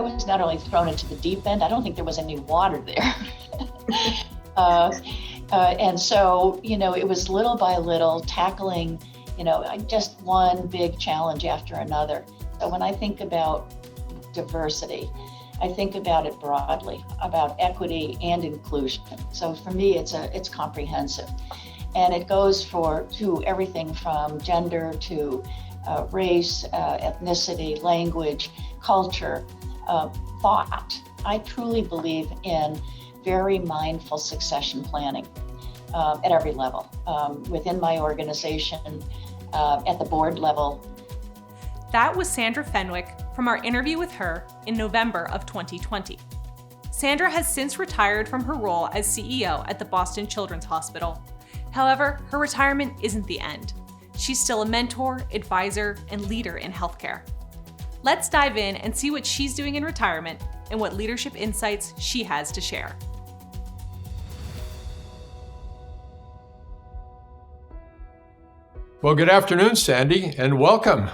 I was not only thrown into the deep end, I don't think there was any water there. And so, it was little by little tackling, just one big challenge after another. So when I think about diversity, I think about it broadly, about equity and inclusion. So for me, it's comprehensive. And it goes to everything from gender to race, ethnicity, language, culture, thought. I truly believe in very mindful succession planning at every level, within my organization, at the board level. That was Sandra Fenwick from our interview with her in November of 2020. Sandra has since retired from her role as CEO at the Boston Children's Hospital. However, her retirement isn't the end. She's still a mentor, advisor, and leader in healthcare. Let's dive in and see what she's doing in retirement and what leadership insights she has to share. Well, good afternoon, Sandi, and welcome.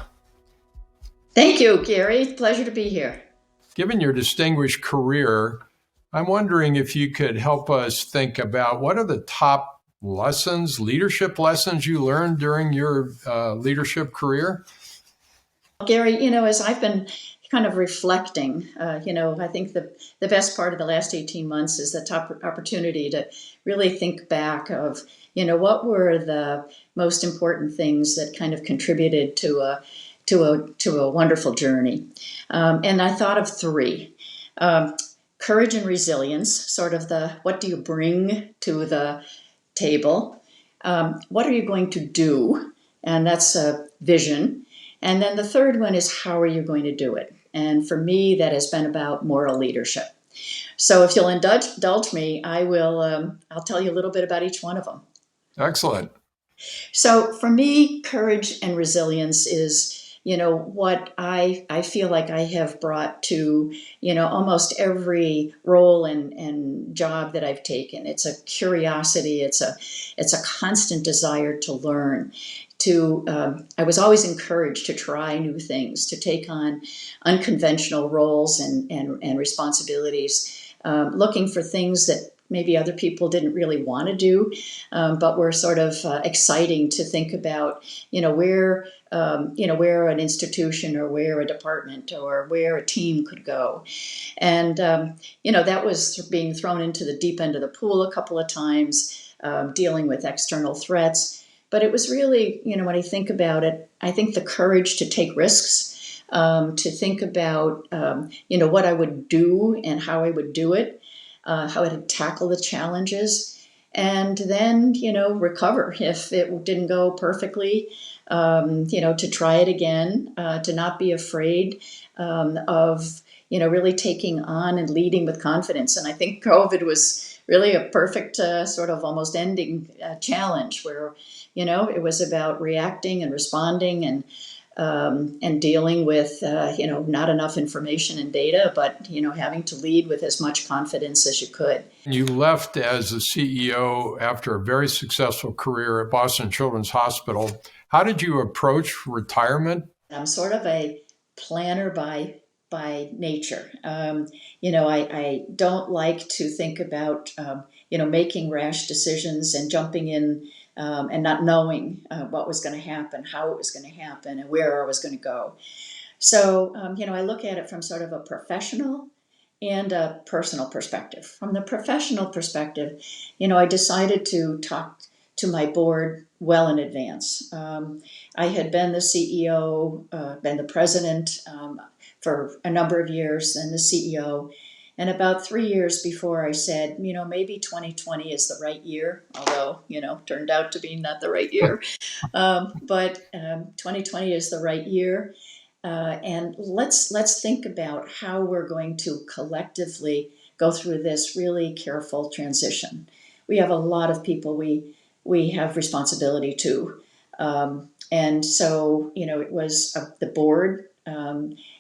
Thank you, Gary. Pleasure to be here. Given your distinguished career, I'm wondering if you could help us think about what are the top leadership lessons you learned during your leadership career? Gary, as I've been kind of reflecting, I think the best part of the last 18 months is the top opportunity to really think back of, what were the most important things that kind of contributed to a wonderful journey. And I thought of three. Courage and resilience, sort of what do you bring to the table? What are you going to do? And that's a vision. And then the third one is how are you going to do it? And for me, that has been about moral leadership. So if you'll indulge me, I'll tell you a little bit about each one of them. Excellent. So for me, courage and resilience is, what I feel like I have brought to, almost every role and job that I've taken. It's a curiosity. It's a constant desire to learn. I was always encouraged to try new things, to take on unconventional roles and responsibilities, looking for things that maybe other people didn't really want to do, but were sort of exciting to think about, where an institution or where a department or where a team could go. And, that was being thrown into the deep end of the pool a couple of times, dealing with external threats. But it was really, when I think about it, I think the courage to take risks, to think about, what I would do and how I would do it, how I would tackle the challenges, and then, recover if it didn't go perfectly, to try it again, to not be afraid of, really taking on and leading with confidence. And I think COVID was really a perfect sort of almost ending challenge where, it was about reacting and responding and dealing with, not enough information and data, but, having to lead with as much confidence as you could. You left as a CEO after a very successful career at Boston Children's Hospital. How did you approach retirement? I'm sort of a planner by nature. I don't like to think about, making rash decisions and jumping in and not knowing what was going to happen, how it was going to happen, and where I was going to go. So, I look at it from sort of a professional and a personal perspective. From the professional perspective, I decided to talk to my board well in advance. I had been the CEO, been the president for a number of years, and the CEO. And about 3 years before I said, maybe 2020 is the right year, although, turned out to be not the right year. But 2020 is the right year. And let's think about how we're going to collectively go through this really careful transition. We have a lot of people we have responsibility to. And so, it was the board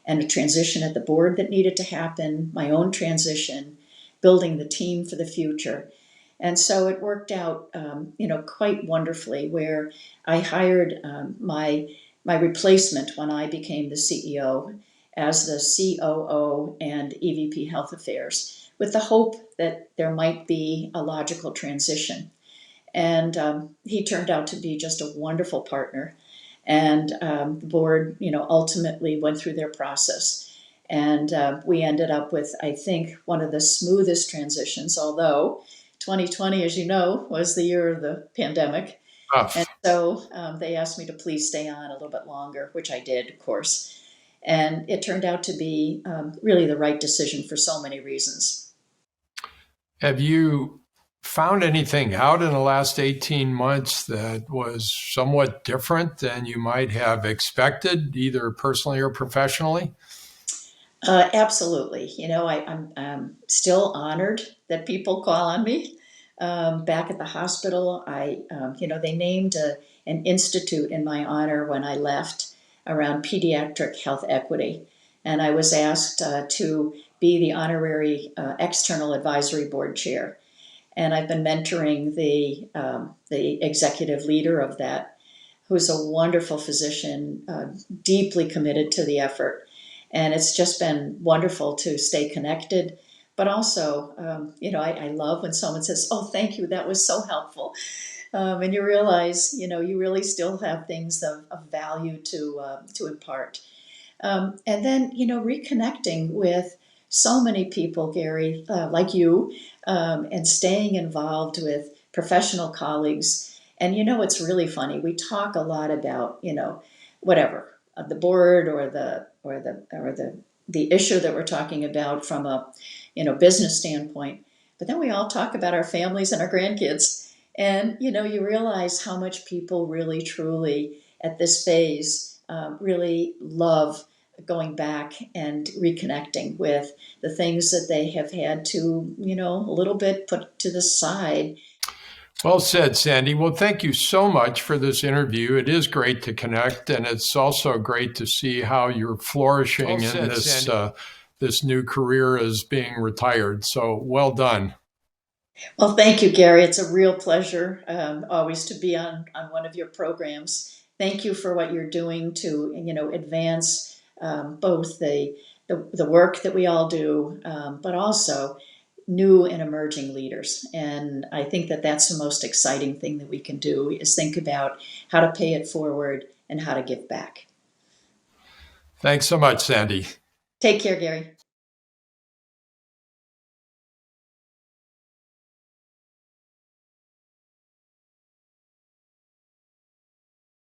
and a transition at the board that needed to happen, my own transition, building the team for the future. And so it worked out, quite wonderfully, where I hired my replacement when I became the CEO as the COO and EVP Health Affairs, with the hope that there might be a logical transition. And he turned out to be just a wonderful partner. And the board, ultimately went through their process. And we ended up with, I think, one of the smoothest transitions, although 2020, as you know, was the year of the pandemic. And so they asked me to please stay on a little bit longer, which I did, of course. And it turned out to be really the right decision for so many reasons. Have you found anything out in the last 18 months that was somewhat different than you might have expected, either personally or professionally? Absolutely. I'm still honored that people call on me. Back at the hospital, they named an institute in my honor when I left around pediatric health equity. And I was asked to be the honorary external advisory board chair. And I've been mentoring the executive leader of that, who's a wonderful physician, deeply committed to the effort. And it's just been wonderful to stay connected. But also, I love when someone says, "Oh, thank you, that was so helpful." And you realize, you really still have things of value to impart. And then, reconnecting with so many people, Gary, like you, and staying involved with professional colleagues. And it's really funny. We talk a lot about, whatever the board or the issue that we're talking about from a business standpoint. But then we all talk about our families and our grandkids. And you realize how much people really, truly at this phase really love going back and reconnecting with the things that they have had to, a little bit put to the side. Well said, Sandi. Well, thank you so much for this interview. It is great to connect, and it's also great to see how you're flourishing in this new career as being retired. So well done. Well, thank you, Gary. It's a real pleasure always to be on one of your programs. Thank you for what you're doing to, advance both the work that we all do, but also new and emerging leaders. And I think that that's the most exciting thing that we can do is think about how to pay it forward and how to give back. Thanks so much, Sandi. Take care, Gary.